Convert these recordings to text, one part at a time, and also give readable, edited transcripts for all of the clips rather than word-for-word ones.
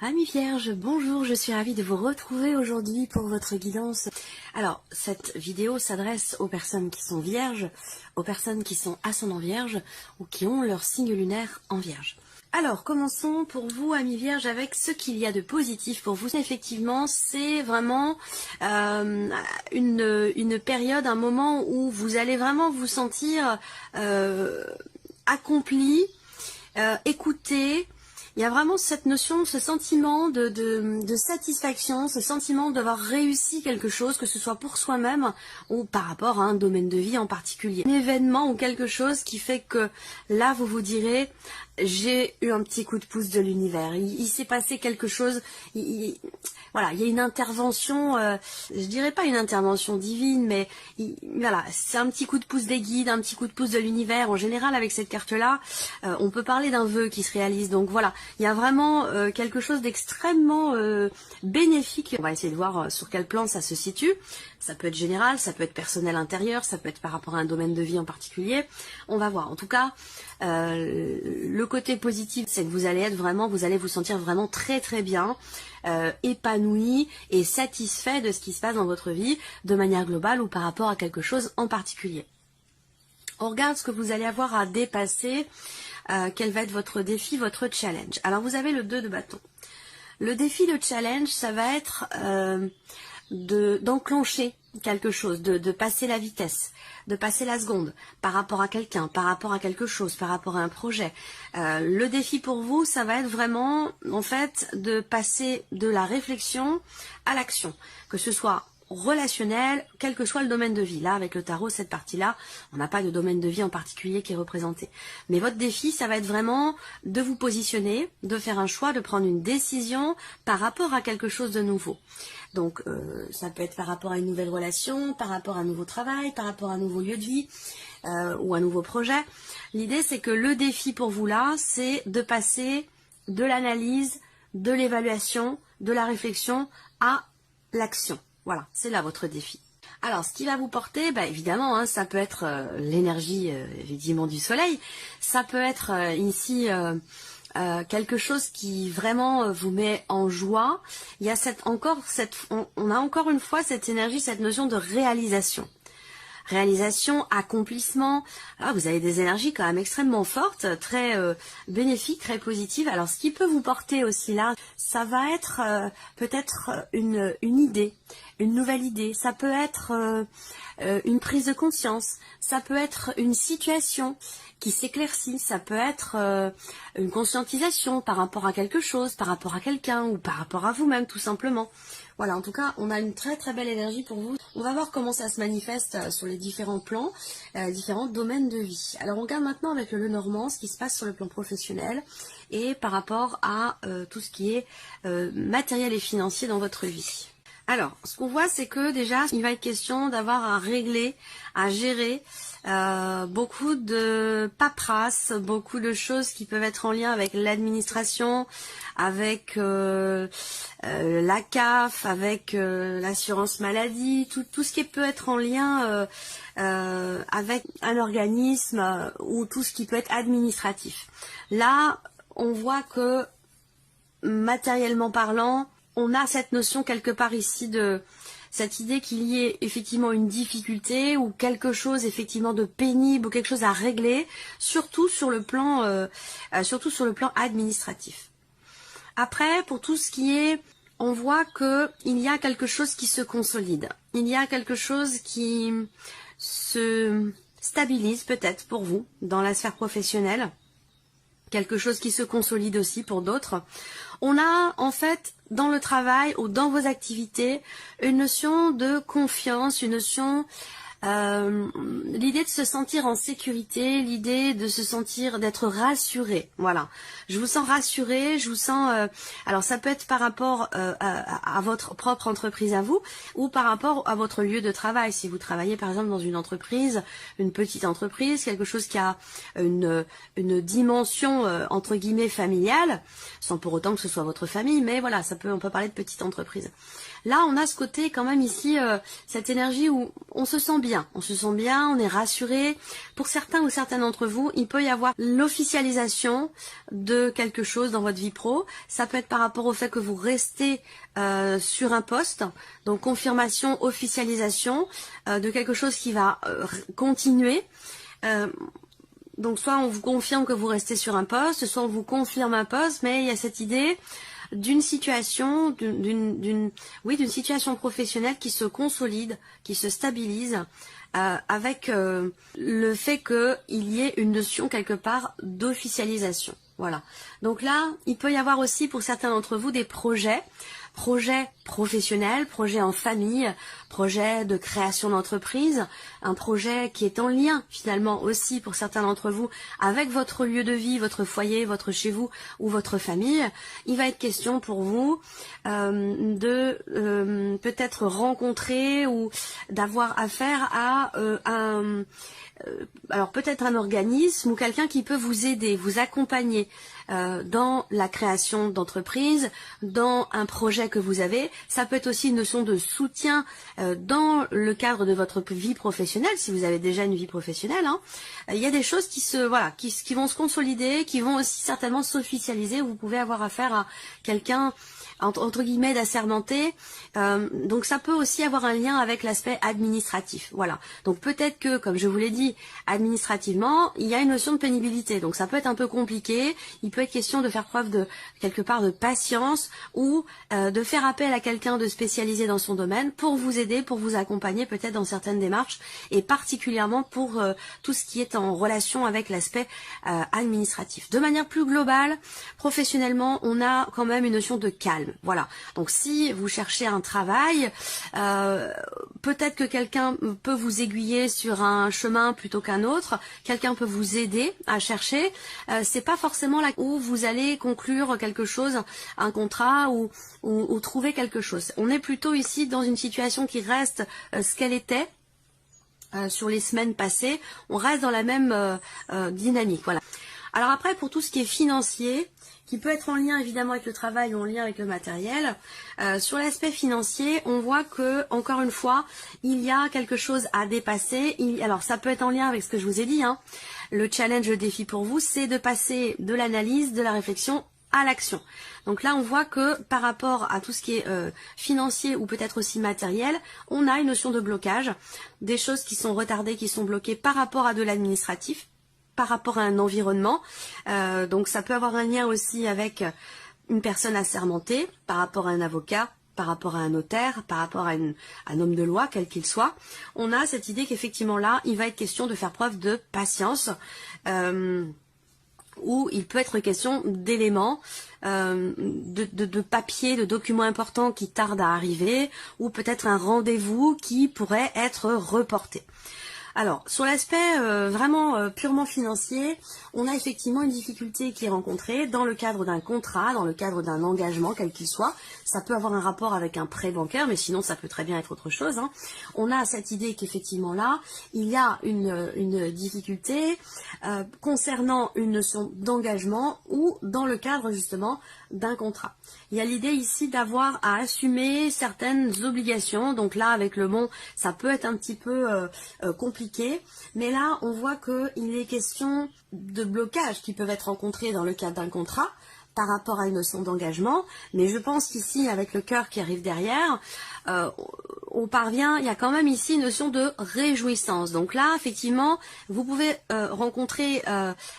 Amis vierges, bonjour, je suis ravie de vous retrouver aujourd'hui pour votre guidance. Alors, cette vidéo s'adresse aux personnes qui sont vierges, aux personnes qui sont ascendant vierge ou qui ont leur signe lunaire en vierge. Alors, commençons pour vous, amis vierges, avec ce qu'il y a de positif pour vous. Effectivement, c'est vraiment une période, un moment où vous allez vraiment vous sentir accompli, écouté. Il y a vraiment cette notion, ce sentiment de satisfaction, ce sentiment d'avoir réussi quelque chose, que ce soit pour soi-même ou par rapport à un domaine de vie en particulier. Un événement ou quelque chose qui fait que là, vous vous direz, j'ai eu un petit coup de pouce de l'univers. Il s'est passé quelque chose, voilà, il y a une intervention, je dirais pas une intervention divine, mais voilà, c'est un petit coup de pouce des guides, un petit coup de pouce de l'univers. En général, avec cette carte-là, on peut parler d'un vœu qui se réalise. Donc voilà, il y a vraiment quelque chose d'extrêmement bénéfique. On va essayer de voir sur quel plan ça se situe. Ça peut être général, ça peut être personnel intérieur, ça peut être par rapport à un domaine de vie en particulier. On va voir. En tout cas, le côté positif, c'est que vous allez vous sentir vraiment très très bien, épanoui et satisfait de ce qui se passe dans votre vie, de manière globale ou par rapport à quelque chose en particulier. On regarde ce que vous allez avoir à dépasser, quel va être votre défi, votre challenge. Alors vous avez le 2 de bâton. Le défi, le challenge, ça va être d'enclencher quelque chose, de passer la vitesse, de passer la seconde par rapport à quelqu'un, par rapport à quelque chose, par rapport à un projet. Le défi pour vous, ça va être vraiment, en fait, de passer de la réflexion à l'action, que ce soit relationnel, quel que soit le domaine de vie. Là, avec le tarot, cette partie-là, on n'a pas de domaine de vie en particulier qui est représenté. Mais votre défi, ça va être vraiment de vous positionner, de faire un choix, de prendre une décision par rapport à quelque chose de nouveau. Donc, ça peut être par rapport à une nouvelle relation, par rapport à un nouveau travail, par rapport à un nouveau lieu de vie ou un nouveau projet. L'idée, c'est que le défi pour vous là, c'est de passer de l'analyse, de l'évaluation, de la réflexion à l'action. Voilà, c'est là votre défi. Alors, ce qui va vous porter, évidemment, hein, ça peut être l'énergie, évidemment, du soleil. Ça peut être ici quelque chose qui vraiment vous met en joie. Il y a on a encore une fois cette énergie, cette notion de réalisation. Réalisation, accomplissement. Ah, vous avez des énergies quand même extrêmement fortes, très bénéfiques, très positives. Alors, ce qui peut vous porter aussi là, ça va être peut-être une idée, une nouvelle idée. Ça peut être une prise de conscience. Ça peut être une situation qui s'éclaircit. Ça peut être une conscientisation par rapport à quelque chose, par rapport à quelqu'un ou par rapport à vous-même, tout simplement. Voilà, en tout cas, on a une très très belle énergie pour vous. On va voir comment ça se manifeste sur les différents plans, différents domaines de vie. Alors, on regarde maintenant avec le Lenormand ce qui se passe sur le plan professionnel et par rapport à tout ce qui est matériel et financier dans votre vie. Alors, ce qu'on voit, c'est que déjà, il va être question d'avoir à régler, à gérer beaucoup de paperasse, beaucoup de choses qui peuvent être en lien avec l'administration, avec la CAF, avec l'assurance maladie, tout ce qui peut être en lien avec un organisme ou tout ce qui peut être administratif. Là, on voit que matériellement parlant, on a cette notion quelque part ici de cette idée qu'il y ait effectivement une difficulté ou quelque chose effectivement de pénible ou quelque chose à régler, surtout sur le plan administratif. Après, pour tout ce qui est, on voit que il y a quelque chose qui se consolide. Il y a quelque chose qui se stabilise peut-être pour vous dans la sphère professionnelle. Quelque chose qui se consolide aussi pour d'autres. On a en fait dans le travail ou dans vos activités une notion de confiance, une notion, l'idée de se sentir en sécurité, l'idée de se sentir, d'être rassuré. Voilà, je vous sens rassuré, je vous sens. Alors ça peut être par rapport à votre propre entreprise à vous, ou par rapport à votre lieu de travail. Si vous travaillez par exemple dans une entreprise, une petite entreprise, quelque chose qui a une dimension entre guillemets familiale, sans pour autant que ce soit votre famille, mais voilà, on peut parler de petite entreprise. Là, on a ce côté quand même ici, cette énergie où on se sent bien. bien. On se sent bien, on est rassuré. Pour certains ou certaines d'entre vous, il peut y avoir l'officialisation de quelque chose dans votre vie pro. Ça peut être par rapport au fait que vous restez sur un poste, donc confirmation, officialisation de quelque chose qui va continuer. Donc soit on vous confirme que vous restez sur un poste, soit on vous confirme un poste, mais il y a cette idée d'une situation, d'une situation professionnelle qui se consolide, qui se stabilise, avec le fait qu'il y ait une notion quelque part d'officialisation. Voilà. Donc là, il peut y avoir aussi pour certains d'entre vous des projets professionnels, projets en famille, projets de création d'entreprise, un projet qui est en lien finalement aussi pour certains d'entre vous avec votre lieu de vie, votre foyer, votre chez vous ou votre famille. Il va être question pour vous de peut-être rencontrer ou d'avoir affaire à alors peut-être un organisme ou quelqu'un qui peut vous aider, vous accompagner dans la création d'entreprise, dans un projet que vous avez. Ça peut être aussi une notion de soutien dans le cadre de votre vie professionnelle, si vous avez déjà une vie professionnelle. Il y a des choses qui vont se consolider, qui vont aussi certainement s'officialiser. Vous pouvez avoir affaire à quelqu'un entre guillemets d'assermenté, donc ça peut aussi avoir un lien avec l'aspect administratif, voilà. Donc peut-être que, comme je vous l'ai dit, administrativement, il y a une notion de pénibilité, donc ça peut être un peu compliqué, il peut être question de faire preuve de, quelque part, de patience, ou de faire appel à quelqu'un de spécialisé dans son domaine pour vous aider, pour vous accompagner peut-être dans certaines démarches, et particulièrement pour tout ce qui est en relation avec l'aspect administratif. De manière plus globale, professionnellement, on a quand même une notion de calme. Voilà, donc si vous cherchez un travail, peut-être que quelqu'un peut vous aiguiller sur un chemin plutôt qu'un autre, quelqu'un peut vous aider à chercher, c'est pas forcément là où vous allez conclure quelque chose, un contrat ou trouver quelque chose. On est plutôt ici dans une situation qui reste ce qu'elle était sur les semaines passées, on reste dans la même dynamique, voilà. Alors après, pour tout ce qui est financier, qui peut être en lien évidemment avec le travail ou en lien avec le matériel, sur l'aspect financier, on voit que, encore une fois, il y a quelque chose à dépasser. Alors ça peut être en lien avec ce que je vous ai dit, le challenge, le défi pour vous, c'est de passer de l'analyse, de la réflexion à l'action. Donc là, on voit que par rapport à tout ce qui est financier ou peut-être aussi matériel, on a une notion de blocage, des choses qui sont retardées, qui sont bloquées par rapport à de l'administratif, par rapport à un environnement, donc ça peut avoir un lien aussi avec une personne assermentée, par rapport à un avocat, par rapport à un notaire, par rapport à un homme de loi, quel qu'il soit. On a cette idée qu'effectivement là, il va être question de faire preuve de patience, où il peut être question d'éléments, de papiers, de documents importants qui tardent à arriver, ou peut-être un rendez-vous qui pourrait être reporté. Alors, sur l'aspect vraiment purement financier, on a effectivement une difficulté qui est rencontrée dans le cadre d'un contrat, dans le cadre d'un engagement, quel qu'il soit. Ça peut avoir un rapport avec un prêt bancaire, mais sinon ça peut très bien être autre chose. On a cette idée qu'effectivement là, il y a une difficulté concernant une notion d'engagement ou dans le cadre justement d'un contrat. Il y a l'idée ici d'avoir à assumer certaines obligations, donc là avec le bon, ça peut être un petit peu compliqué, mais là on voit qu'il est question de blocages qui peuvent être rencontrés dans le cadre d'un contrat par rapport à une notion d'engagement, mais je pense qu'ici avec le cœur qui arrive derrière, on parvient, il y a quand même ici une notion de réjouissance. Donc là, effectivement, vous pouvez rencontrer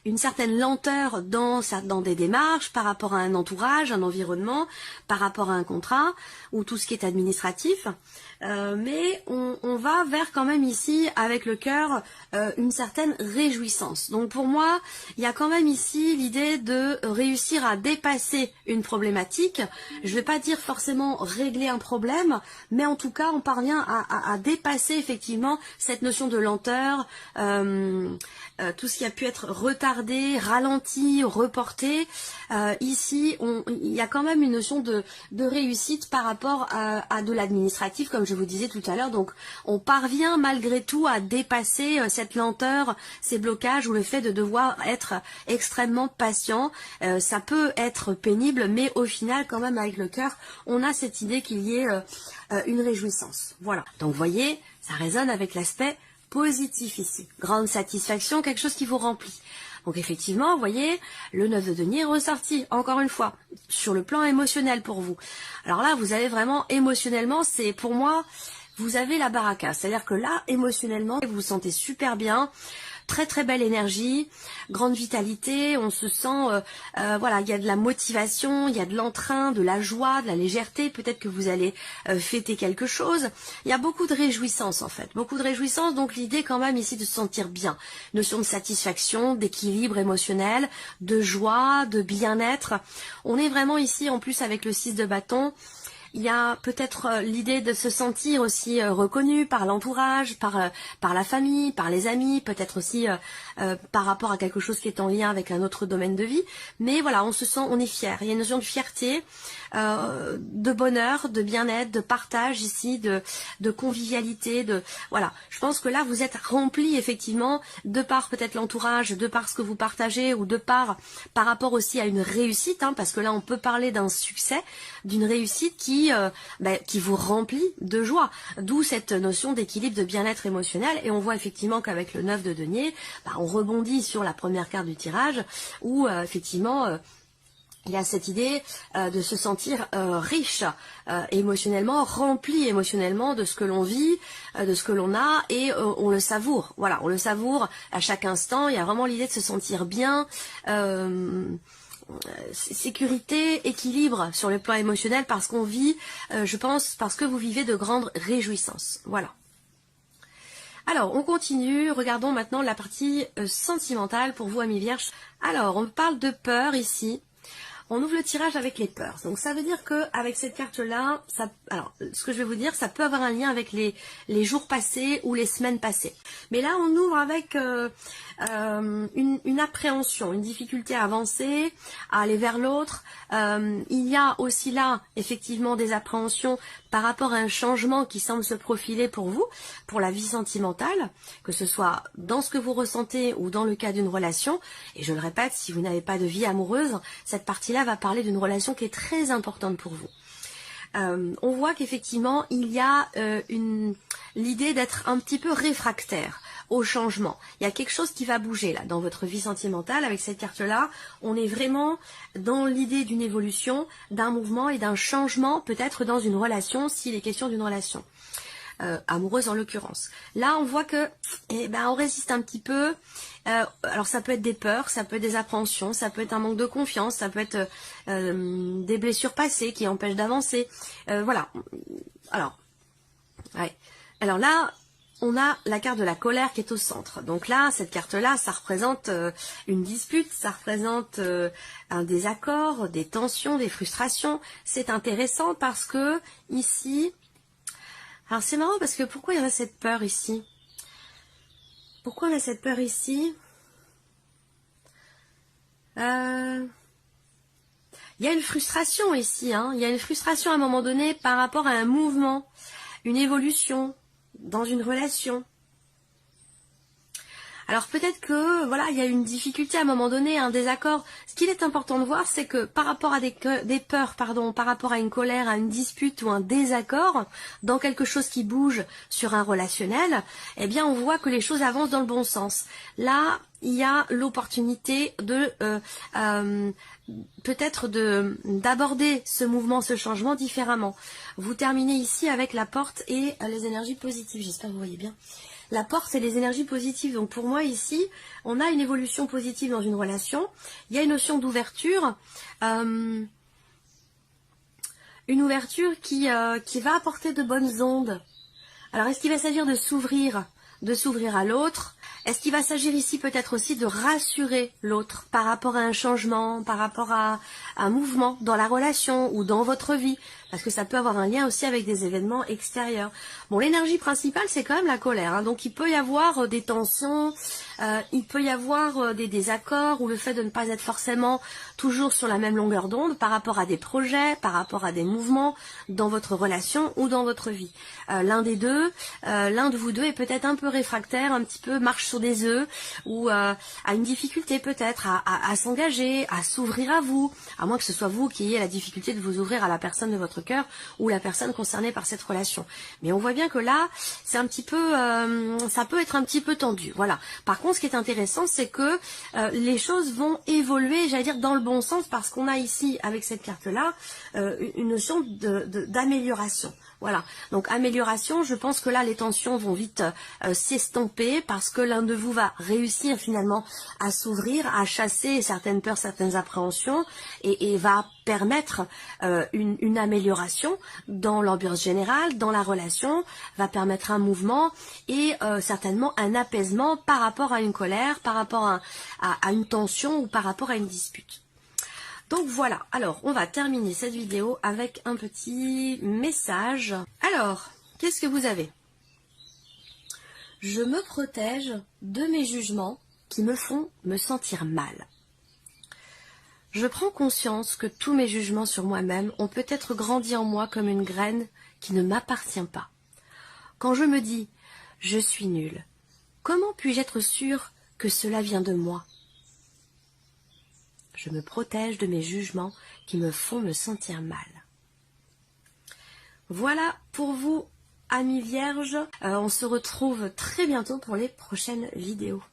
une certaine lenteur dans des démarches par rapport à un entourage, un environnement, par rapport à un contrat ou tout ce qui est administratif. Mais on va vers quand même ici, avec le cœur, une certaine réjouissance. Donc pour moi, il y a quand même ici l'idée de réussir à dépasser une problématique. Je ne vais pas dire forcément régler un problème, mais en tout cas, on parvient à dépasser effectivement cette notion de lenteur, tout ce qui a pu être retardé, ralenti, reporté. Ici, il y a quand même une notion de réussite par rapport à de l'administratif, comme je vous disais tout à l'heure. Donc, on parvient malgré tout à dépasser cette lenteur, ces blocages ou le fait de devoir être extrêmement patient. Ça peut être pénible, mais au final, quand même, avec le cœur, on a cette idée qu'il y ait une réjouissance. réjouissance. Voilà. Donc vous voyez, ça résonne avec l'aspect positif ici. Grande satisfaction, quelque chose qui vous remplit. Donc effectivement, vous voyez, le 9 de denier est ressorti, encore une fois, sur le plan émotionnel pour vous. Alors là, vous avez vraiment, émotionnellement, c'est pour moi, vous avez la baraka. C'est-à-dire que là, émotionnellement, vous vous sentez super bien. Très très belle énergie, grande vitalité, on se sent, voilà, il y a de la motivation, il y a de l'entrain, de la joie, de la légèreté, peut-être que vous allez fêter quelque chose. Il y a beaucoup de réjouissance en fait, beaucoup de réjouissance, donc l'idée quand même ici de se sentir bien. Notion de satisfaction, d'équilibre émotionnel, de joie, de bien-être. On est vraiment ici en plus avec le 6 de bâton. Il y a peut-être l'idée de se sentir aussi reconnu par l'entourage, par la famille, par les amis, peut-être aussi par rapport à quelque chose qui est en lien avec un autre domaine de vie. Mais voilà, on se sent, on est fier. Il y a une notion de fierté, de bonheur, de bien-être, de partage ici, de convivialité, voilà. Je pense que là, vous êtes rempli effectivement de par peut-être l'entourage, de par ce que vous partagez ou de par rapport aussi à une réussite, hein, parce que là, on peut parler d'un succès, d'une réussite qui vous remplit de joie. D'où cette notion d'équilibre, de bien-être émotionnel. Et on voit effectivement qu'avec le 9 de denier, on rebondit sur la première carte du tirage où effectivement il y a cette idée de se sentir riche émotionnellement, rempli émotionnellement de ce que l'on vit, de ce que l'on a, et on le savoure. Voilà, on le savoure à chaque instant. Il y a vraiment l'idée de se sentir bien, sécurité, équilibre sur le plan émotionnel, parce qu'on vit, je pense, parce que vous vivez de grandes réjouissances. Voilà. Alors, on continue. Regardons maintenant la partie sentimentale pour vous, amis vierges. Alors, on parle de peur ici. On ouvre le tirage avec les peurs. Donc ça veut dire que avec cette carte-là, alors ce que je vais vous dire, ça peut avoir un lien avec les jours passés ou les semaines passées. Mais là, on ouvre avec une appréhension, une difficulté à avancer, à aller vers l'autre. Il y a aussi là, effectivement, des appréhensions par rapport à un changement qui semble se profiler pour vous, pour la vie sentimentale, que ce soit dans ce que vous ressentez ou dans le cas d'une relation. Et je le répète, si vous n'avez pas de vie amoureuse, cette partie-là va parler d'une relation qui est très importante pour vous. On voit qu'effectivement, il y a l'idée d'être un petit peu réfractaire au changement. Il y a quelque chose qui va bouger là dans votre vie sentimentale. Avec cette carte-là, on est vraiment dans l'idée d'une évolution, d'un mouvement et d'un changement, peut-être dans une relation, s'il est question d'une relation. Amoureuse en l'occurrence. Là, on voit que, on résiste un petit peu. Alors, ça peut être des peurs, ça peut être des appréhensions, ça peut être un manque de confiance, ça peut être des blessures passées qui empêchent d'avancer. Voilà. Alors, ouais. Alors là, on a la carte de la colère qui est au centre. Donc là, cette carte-là, ça représente une dispute, ça représente un désaccord, des tensions, des frustrations. C'est intéressant parce que ici, alors c'est marrant parce que pourquoi il y a cette peur ici? Pourquoi on a cette peur ici? Il y a une frustration ici, hein. Il y a une frustration à un moment donné par rapport à un mouvement, une évolution dans une relation. Alors peut-être que voilà, il y a une difficulté à un moment donné, un désaccord. Ce qu'il est important de voir, c'est que par rapport à des peurs, par rapport à une colère, à une dispute ou un désaccord, dans quelque chose qui bouge sur un relationnel, eh bien on voit que les choses avancent dans le bon sens. Là, il y a l'opportunité de peut-être d'aborder ce mouvement, ce changement différemment. Vous terminez ici avec la porte et les énergies positives. J'espère que vous voyez bien. La porte, c'est les énergies positives. Donc pour moi ici, on a une évolution positive dans une relation. Il y a une notion d'ouverture. Une ouverture qui va apporter de bonnes ondes. Alors est-ce qu'il va s'agir de s'ouvrir à l'autre? Est-ce qu'il va s'agir ici peut-être aussi de rassurer l'autre par rapport à un changement, par rapport à un mouvement dans la relation ou dans votre vie? Parce que ça peut avoir un lien aussi avec des événements extérieurs. Bon, l'énergie principale, c'est quand même la colère. Hein, donc il peut y avoir des tensions, Il peut y avoir des désaccords ou le fait de ne pas être forcément toujours sur la même longueur d'onde par rapport à des projets, par rapport à des mouvements dans votre relation ou dans votre vie. L'un de vous deux est peut-être un peu réfractaire, un petit peu marche sur des œufs ou a une difficulté peut-être à s'engager, à s'ouvrir à vous, à moins que ce soit vous qui ayez la difficulté de vous ouvrir à la personne de votre cœur ou la personne concernée par cette relation. Mais on voit bien que là, c'est un petit peu, ça peut être un petit peu tendu. Voilà. Par contre, ce qui est intéressant, c'est que les choses vont évoluer, j'allais dire, dans le bon sens, parce qu'on a ici, avec cette carte-là, une notion d'amélioration. Voilà. Donc amélioration, je pense que là, les tensions vont vite s'estomper parce que l'un de vous va réussir finalement à s'ouvrir, à chasser certaines peurs, certaines appréhensions et va permettre une amélioration dans l'ambiance générale, dans la relation, va permettre un mouvement et certainement un apaisement par rapport à une colère, par rapport à une tension ou par rapport à une dispute. Donc voilà, alors on va terminer cette vidéo avec un petit message. Alors, qu'est-ce que vous avez? Je me protège de mes jugements qui me font me sentir mal. Je prends conscience que tous mes jugements sur moi-même ont peut-être grandi en moi comme une graine qui ne m'appartient pas. Quand je me dis « je suis nulle », comment puis-je être sûre que cela vient de moi ? Je me protège de mes jugements qui me font me sentir mal. Voilà pour vous, amis vierges. On se retrouve très bientôt pour les prochaines vidéos.